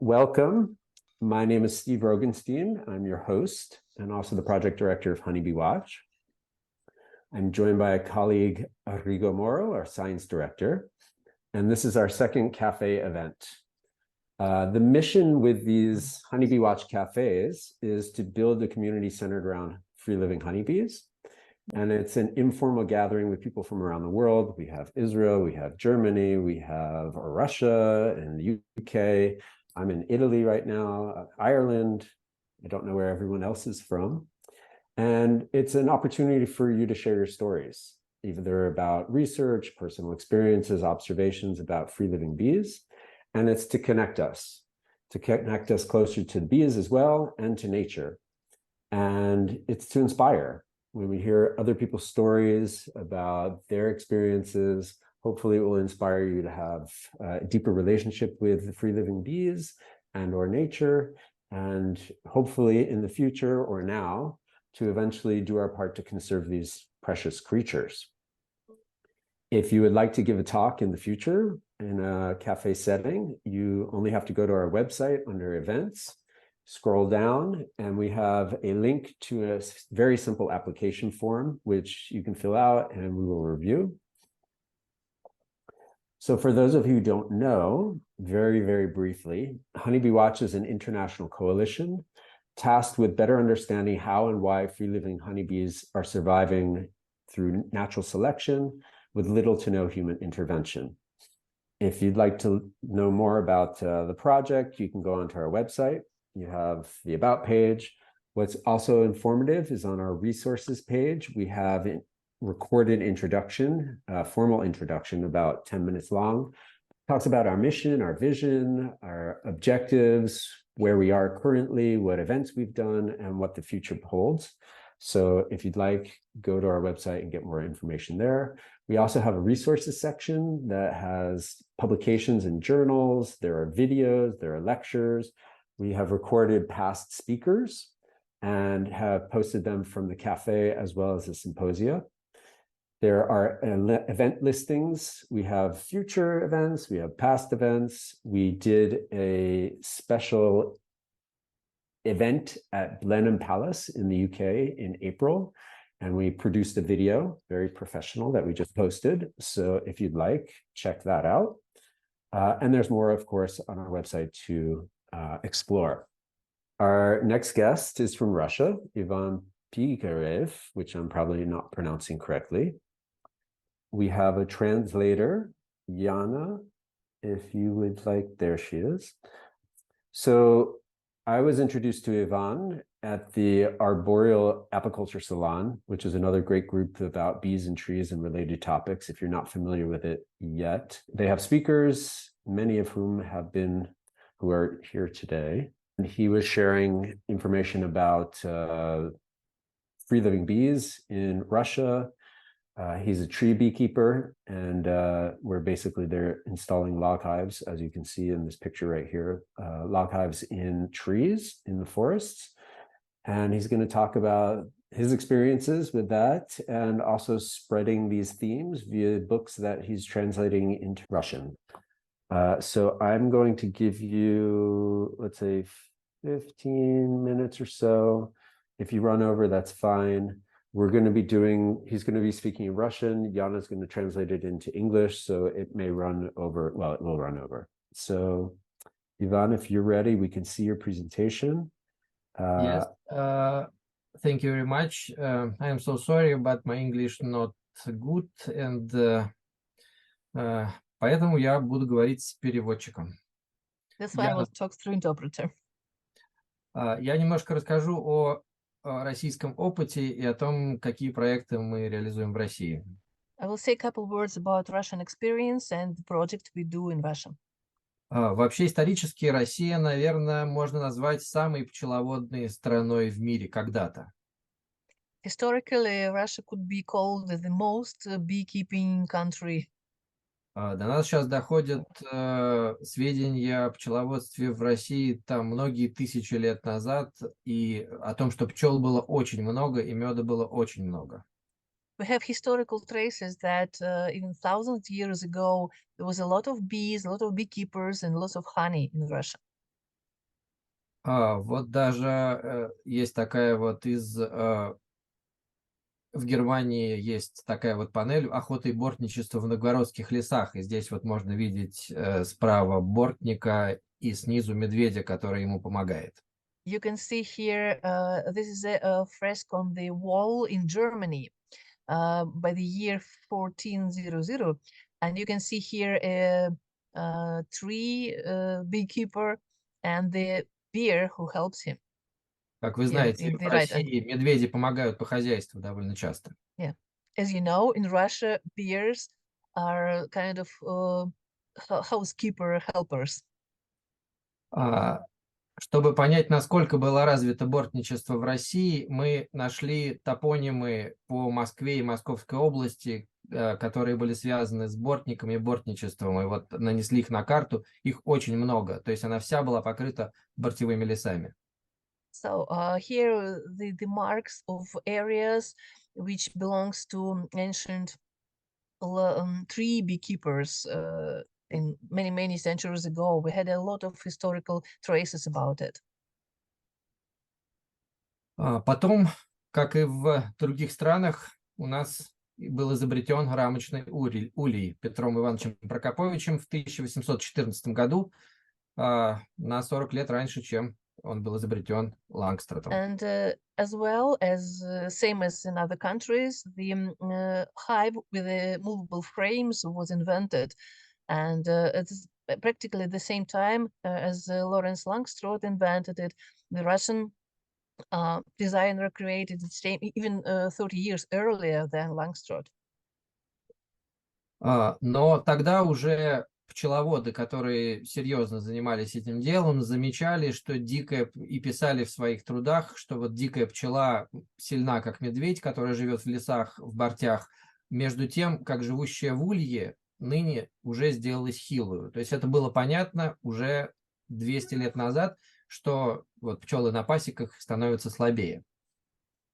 Welcome. My name is Steve Rogenstein. I'm your host and also the project director of Honey Bee Watch. I'm joined by a colleague, Rigo Moro, our science director, and this is our second cafe event. The mission with these Honey Bee Watch Cafés is to build a community centered around free-living honeybees. And it's an informal gathering with people from around the world. We have Israel, we have Germany, we have Russia and the UK. I'm in Italy right now, Ireland. I don't know where everyone else is from. And it's an opportunity for you to share your stories, either about research, personal experiences, observations about free-living bees. And it's to connect us closer to the bees as well and to nature. And it's to inspire. When we hear other people's stories about their experiences, hopefully it will inspire you to have a deeper relationship with the free-living bees and or nature, and hopefully in the future or now to eventually do our part to conserve these precious creatures. If you would like to give a talk in the future in a cafe setting, you only have to go to our website under events, scroll down, and we have a link to a very simple application form, which you can fill out and we will review. So for those of you who don't know, very, very briefly, Honey Bee Watch is an international coalition tasked with better understanding how and why free-living honeybees are surviving through natural selection with little to no human intervention. If you'd like to know more about the project, you can go onto our website. You have the About page. What's also informative is on our resources page. We have a recorded introduction, a formal introduction about 10 minutes long. Talks about our mission, our vision, our objectives, where we are currently, what events we've done, and what the future holds. So if you'd like, go to our website and get more information there. We also have a resources section that has publications and journals. There are videos, there are lectures. We have recorded past speakers and have posted them from the cafe as well as the symposia. There are event listings. We have future events, we have past events. We did a special event at Blenheim Palace in the UK in April, and we produced a video, very professional, that we just posted. So if you'd like, check that out. And there's more, of course, on our website to explore. Our next guest is from Russia, Ivan Pigarev, which I'm probably not pronouncing correctly. We have a translator, Yana, if you would like, there she is. So I was introduced to Ivan at the Arboreal Apiculture Salon, which is another great group about bees and trees and related topics, if you're not familiar with it yet. They have speakers, many of whom who are here today. And he was sharing information about free-living bees in Russia. He's a tree beekeeper, and we're basically there installing log hives, as you can see in this picture right here, log hives in trees in the forests. And he's going to talk about his experiences with that and also spreading these themes via books that he's translating into Russian. So I'm going to give you, let's say, 15 minutes or so. If you run over, that's fine. He's going to be speaking in Russian. Yana's going to translate it into English, so it may run over. Well, it will run over. So, Ivan, if you're ready, we can see your presentation. Yes. Thank you very much. I am so sorry, but my English not good, and поэтому я буду говорить с переводчиком. That's why I will talk through interpreter. Я немножко расскажу о российском опыте и о том, какие проекты мы реализуем в России. I will say a couple words about Russian experience and the project we do in Russia. Вообще исторически Россия, наверное, можно назвать самой пчеловодной страной в мире когда-то. Historically, Russia could be called the most beekeeping country. До нас сейчас доходят сведения о пчеловодстве в России там многие тысячи лет назад и о том, что пчел было очень много и меда было очень много. We have historical traces that even thousands of years ago, there was a lot of bees, a lot of beekeepers, and lots of honey in Russia. Вот даже есть такая вот в Германии есть такая вот панель «Охота и бортничество в новгородских лесах». И здесь вот можно видеть справа бортника и снизу медведя, который ему помогает. You can see here, this is a fresco on the wall in Germany by the year 1400. And you can see here a tree beekeeper and the bear who helps him. Как вы Here знаете, in в the right hand. России медведи помогают по хозяйству довольно часто. Yeah. As you know, in Russia, bears are kind of housekeeper helpers. Чтобы понять, насколько было развито бортничество в России, мы нашли топонимы по Москве и Московской области, которые были связаны с бортниками и бортничеством, и вот нанесли их на карту, их очень много, то есть она вся была покрыта бортевыми лесами. So here the marks of areas which belongs to ancient tree beekeepers in many centuries ago. We had a lot of historical traces about it. Потом, как и в других странах, у нас был изобретен рамочный улей Петром Ивановичем Прокоповичем в 1814 году, на 40 лет раньше, чем он был изобретен Лангстратом. And as well as same as in other countries, the hive with the movable frames was invented, and it's practically the same time as Lawrence Langstroth invented it. The Russian designer created it same even 30 years earlier than Langstroth. Но тогда уже пчеловоды, которые серьезно занимались этим делом, замечали, что и писали в своих трудах, что вот дикая пчела сильна, как медведь, который живет в лесах, в бортях, между тем, как живущая в улье ныне уже сделалась хилую. То есть это было понятно уже 200 лет назад, что вот пчелы на пасеках становятся слабее.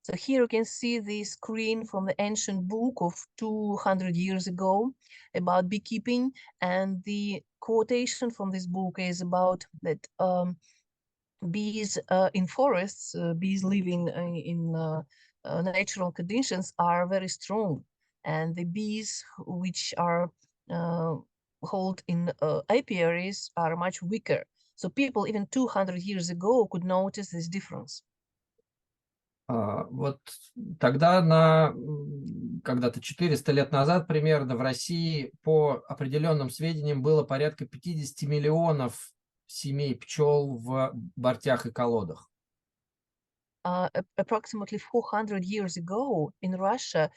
So here you can see the screen from the ancient book of 200 years ago about beekeeping, and the quotation from this book is about that bees in forests, bees living in natural conditions are very strong, and the bees which are held in apiaries are much weaker. So people even 200 years ago could notice this difference. Вот тогда, когда-то 400 лет назад примерно в России по определенным сведениям было порядка 50 миллионов семей пчел в бортях и колодах. Approximately 400 years ago in Russia,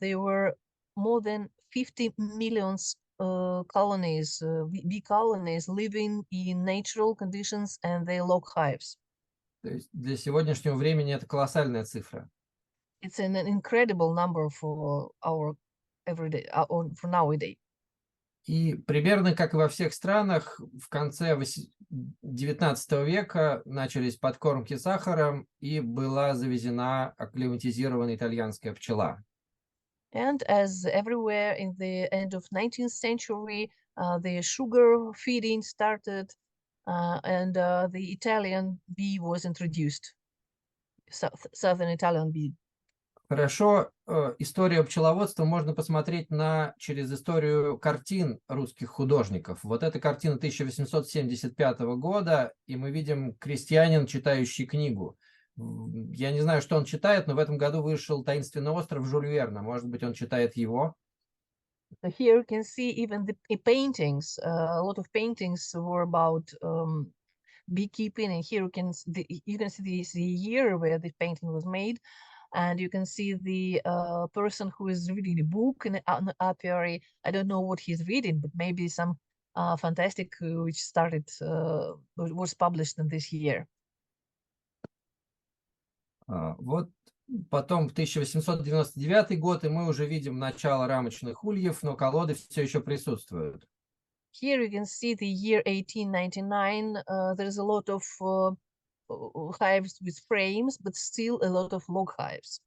there were more than 50 million colonies, bee colonies living in natural conditions and their log hives. То есть для сегодняшнего времени это колоссальная цифра. It's an incredible number for our everyday, for nowadays. И примерно как и во всех странах, в конце 19 века начались подкормки сахаром, и была завезена акклиматизированная итальянская пчела. And as everywhere in the end of 19th century, the sugar feeding started, and the Italian bee was introduced, southern Italian bee. Хорошо, историю пчеловодства можно посмотреть через историю картин русских художников. Вот эта картина 1875 года, и мы видим крестьянин, читающий книгу. Я не знаю, что он читает, но в этом году вышел «Таинственный остров» Жюль Верна. Может быть, он читает его. So here you can see even the paintings. A lot of paintings were about beekeeping, and here you can see the year where the painting was made, and you can see the person who is reading a book in an apiary. I don't know what he's reading, but maybe some fantastic which was published in this year. Вот потом 1899 год, и мы уже видим начало рамочных ульев, но колоды все еще присутствуют. Here you can see the year 1899. There's a lot of hives with frames, but still a lot of log hives.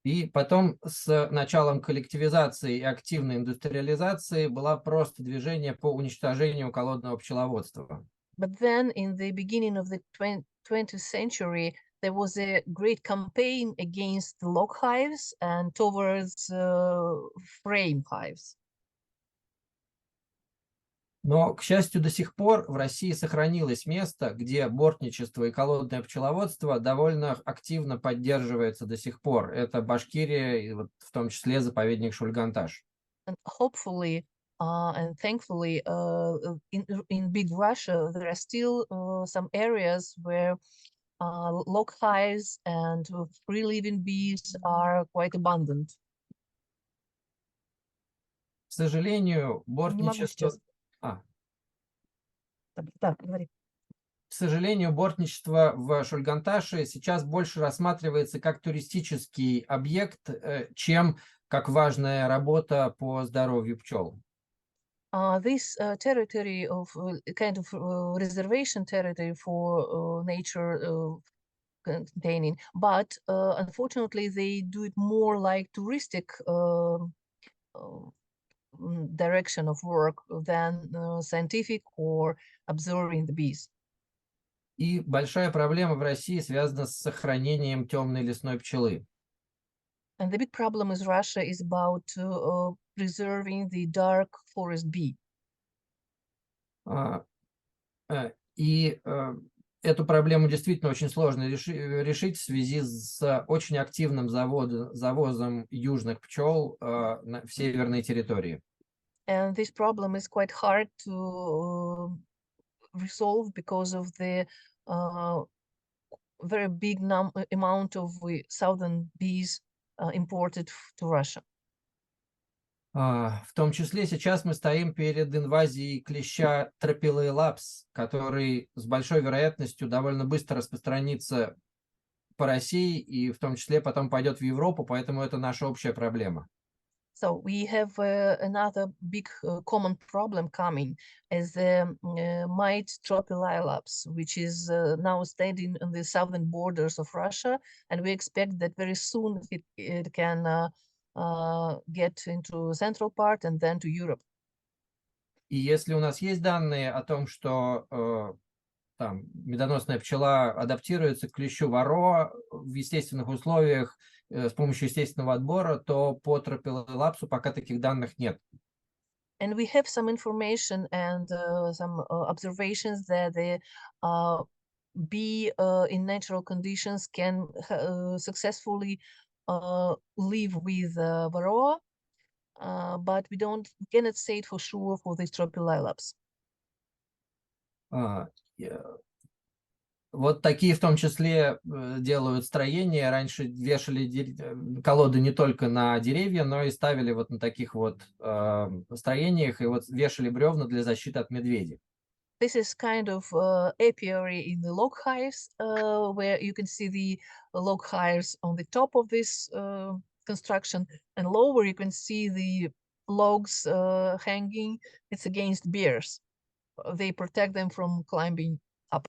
И потом с началом коллективизации и активной индустриализации было просто движение по уничтожению колодного пчеловодства. But then in the beginning of the 20th century, there was a great campaign against the log hives and towards frame hives. Но, к счастью, до сих пор в России сохранилось место, где бортничество и колодное пчеловодство довольно активно поддерживается до сих пор. Это Башкирия, и вот в том числе заповедник Шульганташ. And hopefully and thankfully, in Big Russia, there are still some areas where log hives and free-living bees are quite abundant. К сожалению, Не могу сейчас. Да, говори. К сожалению, бортничество в Шульганташе сейчас больше рассматривается как туристический объект, чем как важная работа по здоровью пчел. This territory of kind of reservation territory for nature containing, but unfortunately they do it more like touristic direction of work than scientific or observing the bees. И большая проблема в России связана с сохранением темной лесной пчелы. And the big problem in Russia is about preserving the dark forest bee. И эту проблему действительно очень сложно решить в связи с очень активным завозом южных пчел в северной территории. And this problem is quite hard to resolve because of the very big amount of southern bees imported to Russia. В том числе сейчас мы стоим перед инвазией клеща Tropilaelaps, который с большой вероятностью довольно быстро распространится по России и в том числе потом пойдет в Европу, поэтому это наша общая проблема. So we have another big common problem coming as the mite Tropilaelaps, which is now standing on the southern borders of Russia, and we expect that very soon it can get into central part and then to Europe. И если у нас есть данные о том, что там медоносная пчела адаптируется к клещу воро в естественных условиях с помощью естественного отбора, то по Tropilaelapsу пока таких данных нет. And we have some information and some observations that the bee in natural conditions can successfully live with varroa, but we cannot say it for sure for the Tropilaelaps. Вот такие в том числе делают строения. Раньше вешали колоды не только на деревья, но и ставили вот на таких вот строениях и вот вешали бревна для защиты от медведей. This is kind of apiary in the log hives, where you can see the log hives on the top of this construction, and lower you can see the logs hanging. It's against bears. They protect them from climbing up.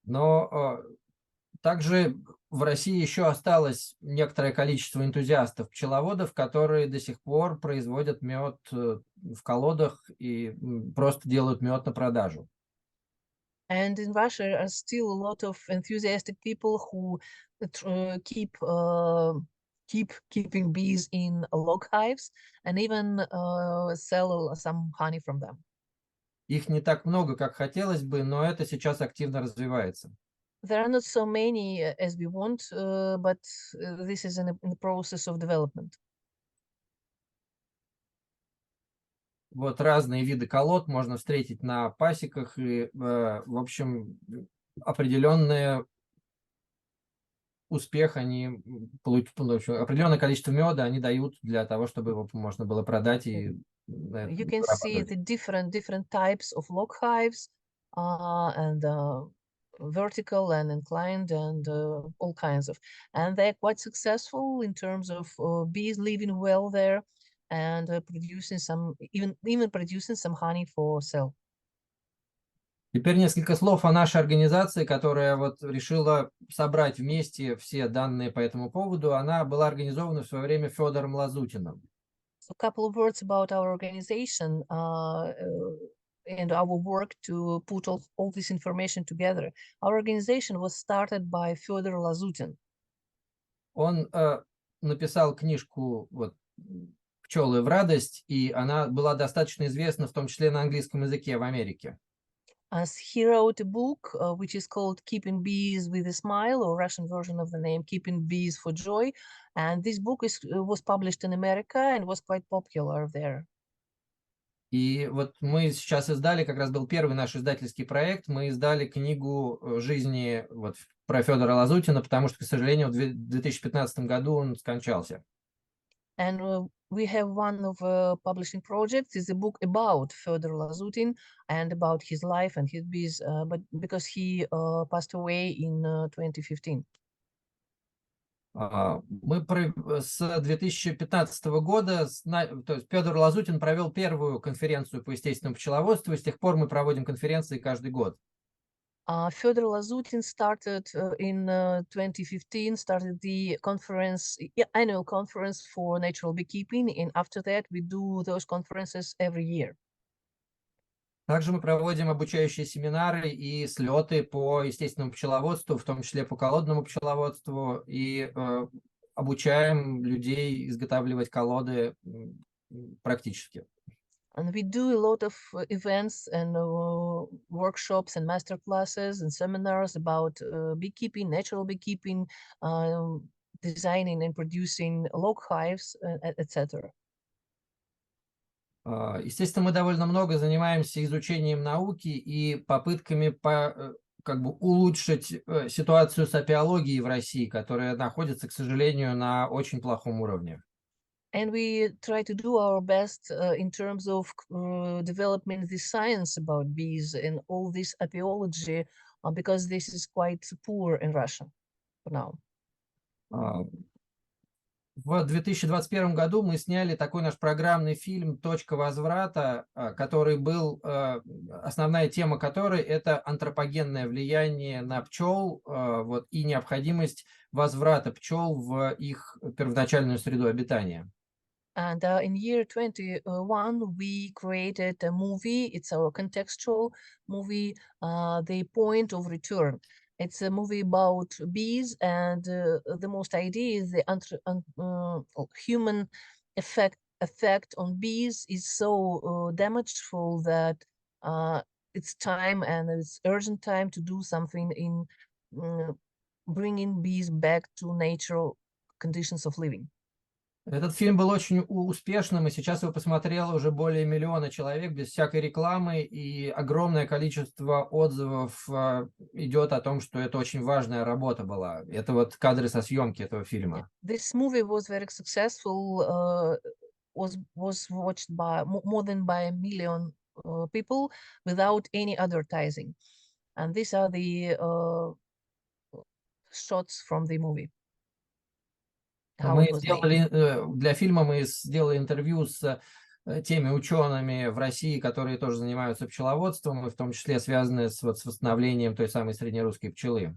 Но также в России еще осталось некоторое количество энтузиастов-пчеловодов, которые до сих пор производят мед в колодах и просто делают мед на продажу. And in Russia are still a lot of enthusiastic people who keeping bees in log hives and even sell some honey from them. Их не так много, как хотелось бы, но это сейчас активно развивается. There are not so many as we want, but this is in the process of development. Вот разные виды колод можно встретить на пасеках, и, в общем, определенный успех они определенное количество меда они дают для того, чтобы его можно было продать и you can see the different types of log hives and vertical and inclined and all kinds of, and they're quite successful in terms of bees living well there and producing some even producing some honey for sale. Теперь несколько слов о нашей организации, которая вот решила собрать вместе все данные по этому поводу. Она была организована в свое время Федором Лазутиным. A couple of words about our organization. and our work to put all this information together. Our organization was started by Fyodor Lazutin. Он написал книжку вот «Пчелы в радость», и она была достаточно известна, в том числе на английском языке в Америке. As he wrote a book which is called Keeping Bees with a Smile, or Russian version of the name Keeping Bees for Joy. And this book was published in America and was quite popular there. И вот мы сейчас издали, как раз был первый наш издательский проект, мы издали книгу жизни вот про Федора Лазутина, потому что, к сожалению, в 2015 году он скончался. And we have one of publishing projects is a book about Fyodor Lazutin and about his life and his bees, but because he passed away in 2015. Мы с 2015 года, то есть Федор Лазутин провел первую конференцию по естественному пчеловодству, и с тех пор мы проводим конференции каждый год. Fyodor Lazutin started in 2015, started the conference, annual conference for natural beekeeping, and after that we do those conferences every year. Также мы проводим обучающие семинары и слеты по естественному пчеловодству, в том числе по колодному пчеловодству, и обучаем людей изготавливать колоды практически. And we do a lot of events and workshops and master classes and seminars about beekeeping, natural beekeeping, designing and producing log hives, etc. Естественно, мы довольно много занимаемся изучением науки и попытками как бы улучшить ситуацию с апиологией в России, которая находится, к сожалению, на очень плохом уровне. And we try to do our best in terms of developing the science about bees and all this apiology, because this is quite poor in Russia for now. В 2021 году мы сняли такой наш программный фильм «Точка возврата», который был, основная тема которой – это антропогенное влияние на пчел вот, и необходимость возврата пчел в их первоначальную среду обитания. And in year 21, we created a movie. It's our contextual movie, The Point of Return. It's a movie about bees, and the most idea is the human effect on bees is so damageful that it's time, and it's urgent time to do something in bringing bees back to natural conditions of living. Этот фильм был очень успешным, и сейчас его посмотрело уже более 1 миллиона человек без всякой рекламы, и огромное количество отзывов идет о том, что это очень важная работа была. Это вот кадры со съемки этого фильма. This movie was very successful, was watched by more than by 1 million people without any advertising. And these are the shots from the movie. Мы сделали, для фильма мы сделали интервью с теми учеными в России, которые тоже занимаются пчеловодством, и в том числе связанные с восстановлением той самой среднерусской пчелы.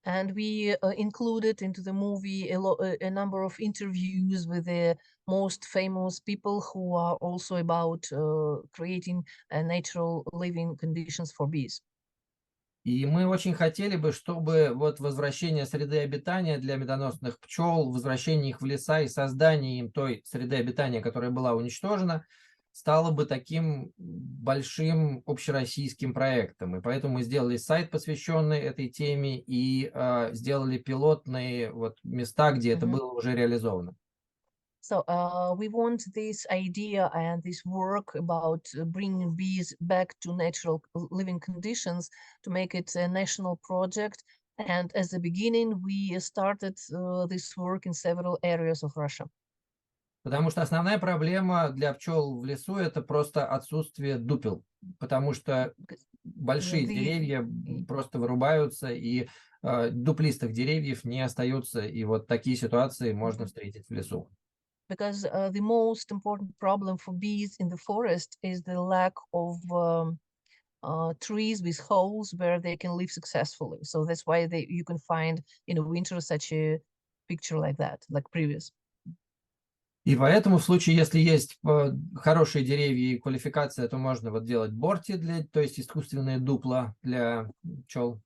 And we included into the movie a number of interviews with the most famous people who are also about creating natural living conditions for bees. И мы очень хотели бы, чтобы вот возвращение среды обитания для медоносных пчел, возвращение их в леса и создание им той среды обитания, которая была уничтожена, стало бы таким большим общероссийским проектом. И поэтому мы сделали сайт, посвященный этой теме, и сделали пилотные вот места, где это было уже реализовано. So we want this idea and this work about bringing bees back to natural living conditions to make it a national project. And as a beginning, we started this work in several areas of Russia. Потому что основная проблема для пчел в лесу – это просто отсутствие дупел. Потому что большие деревья просто вырубаются, и дуплистых деревьев не остается. И вот такие ситуации можно встретить в лесу. Because the most important problem for bees in the forest is the lack of trees with holes where they can live successfully. So that's why you can find in the winter such a picture like that, like previous. И поэтому в случае, если есть хорошие деревья и квалификация, то можно вот делать борти, то есть искусственные дупла для пчел.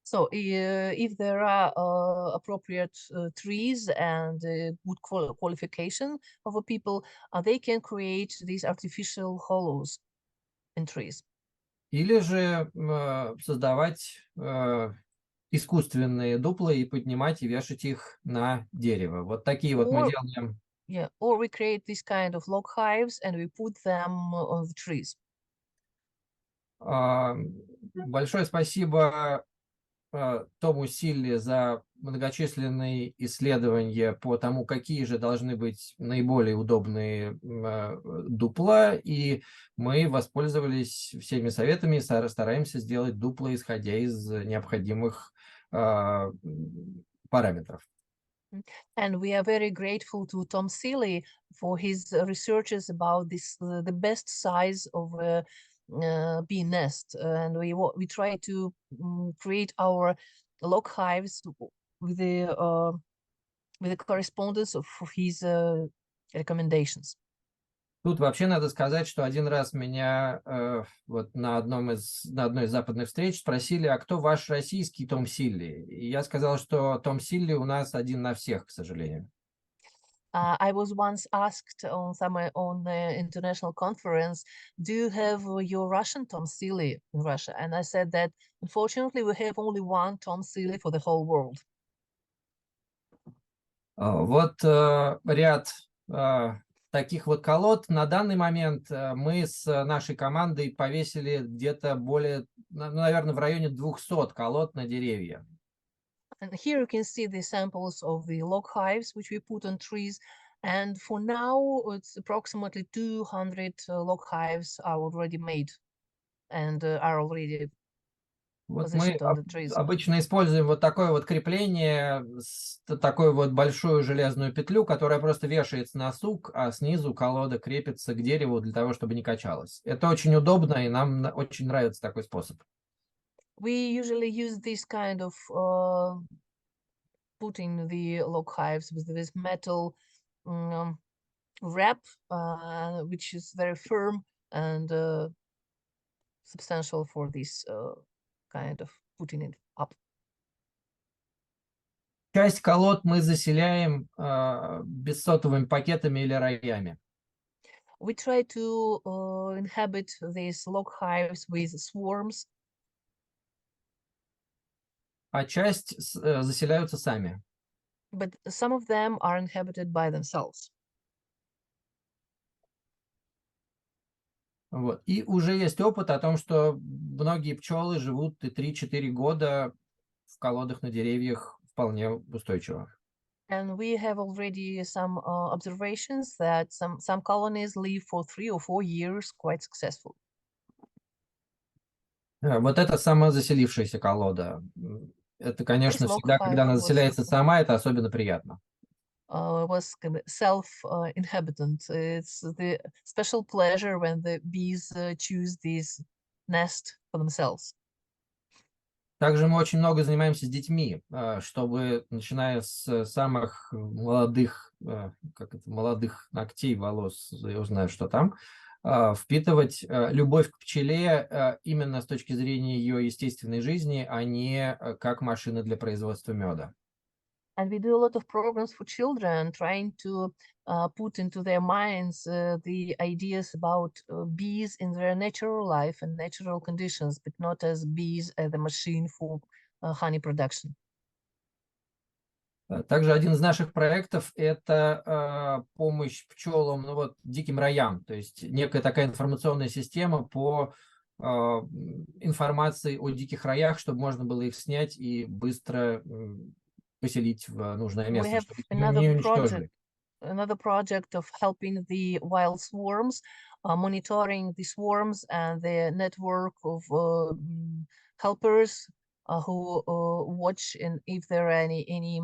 So if there are appropriate trees and good qualification of a people, they can create these artificial hollows in trees. Или же создавать искусственные дупла и поднимать и вешать их на дерево. Вот такие вот мы Or делаем. yeah, or we create this kind of log hives and we put them on the trees. Большое спасибо Тому Силли за многочисленные исследования по тому, какие же должны быть наиболее удобные дупла, и мы воспользовались всеми советами и стараемся сделать дупла, исходя из необходимых параметров. And we are very grateful to Tom Seeley for his researches about this, the best size of a bee nest. And we try to create our log hives with the correspondence of his recommendations. Тут вообще надо сказать, что один раз меня вот на одной из западных встреч спросили, а кто ваш российский Том Силли? И я сказал, что Том Силли у нас один на всех, к сожалению. I was once asked on the international conference, do you have your Russian Tom Seeley in Russia? And I said that unfortunately we have only one Tom Seeley for the whole world. Вот ряд таких вот колод. На данный момент мы с нашей командой повесили где-то более, наверное, в районе 200 колод на деревья. And here you can see the samples of the log hives which we put on trees. And for now, it's approximately 200 log hives are already made and are already Вот мы positioned on the trees. обычно используем вот такое вот крепление, такую вот большую железную петлю, которая просто вешается на сук, а снизу колода крепится к дереву для того, чтобы не качалась. Это очень удобно, и нам очень нравится такой способ. We usually use this kind of putting the log hives with this metal wrap, which is very firm and substantial for this kind of putting it up. Часть колод мы заселяем бессотовыми пакетами или роями. We try to inhabit these log hives with swarms. А часть заселяются сами. But some of them are inhabited by themselves. Вот. И уже есть опыт о том, что многие пчелы живут и 3-4 года в колодах на деревьях вполне устойчиво. And we have already some observations that some colonies live for 3 or 4 years quite successful. Вот это самозаселившаяся колода. Это, конечно, This log всегда, когда hive она заселяется сама, это особенно приятно. was self-inhabitant. It's the special pleasure when the bees choose this nest for themselves. Также мы очень много занимаемся с детьми, чтобы, начиная с самых молодых, молодых ногтей, волос, я узнаю, что там, впитывать любовь к пчеле именно с точки зрения ее естественной жизни, а не как машины для производства меда. And we do a lot of programs for children, trying to put into their minds the ideas about bees in their natural life and natural conditions, but not as bees as the machine for honey production. Также один из наших проектов – это помощь пчелам, ну вот, диким роям, то есть некая такая информационная система по информации о диких роях, чтобы можно было их снять и быстро поселить в нужное место, We have чтобы не уничтожили. Another project of helping the wild swarms, monitoring the swarms and the network of helpers who watch, and if there are any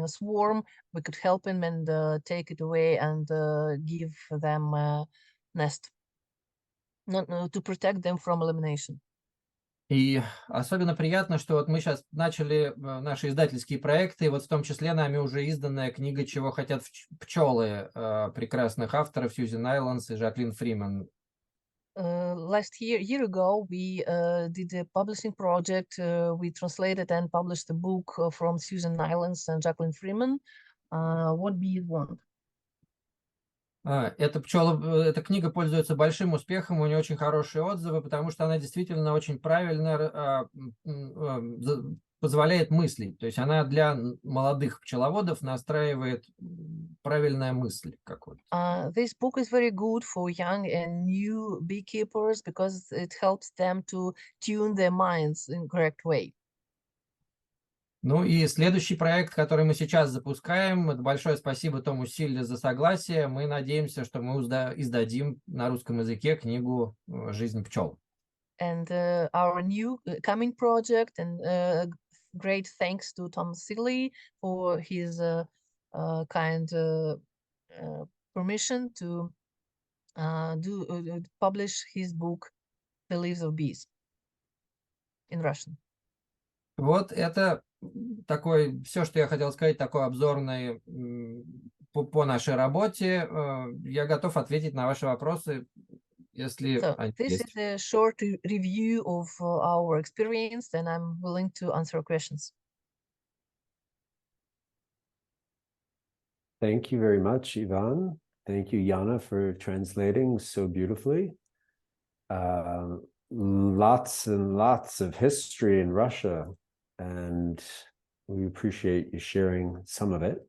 swarm, we could help them and take it away and give them a nest, not to protect them from elimination. И особенно приятно, что вот мы сейчас начали наши издательские проекты, и вот в том числе нами уже изданная книга «Чего хотят пчелы» прекрасных авторов Сьюзен Айландс и Жаклин Фриман. Last year ago, we did a publishing project. We translated and published a book from Susan Islands and Jacqueline Freeman. What bees want? Эта книга пользуется большим успехом, у нее очень хорошие отзывы, потому что она действительно очень правильно позволяет мыслить. То есть она для молодых пчеловодов настраивает правильная мысль какую-то. This book is very good for young and new beekeepers because it helps them to tune their minds in correct way. Ну и следующий проект, который мы сейчас запускаем, это большое спасибо Тому Силле за согласие. Мы надеемся, что мы издадим на русском языке книгу «Жизнь пчел». And our new coming project, and great thanks to Tom Silly for his kind permission to publish his book, The Leaves of Bees, in Russian. Вот это такой, все, что я хотел сказать, такой обзорный по нашей работе. Я готов ответить на ваши вопросы, если So они this есть. is a short review of our experience, and I'm willing to answer questions. Thank you very much, Ivan. Thank you, Yana, for translating so beautifully. Lots and lots of history in Russia, and we appreciate you sharing some of it.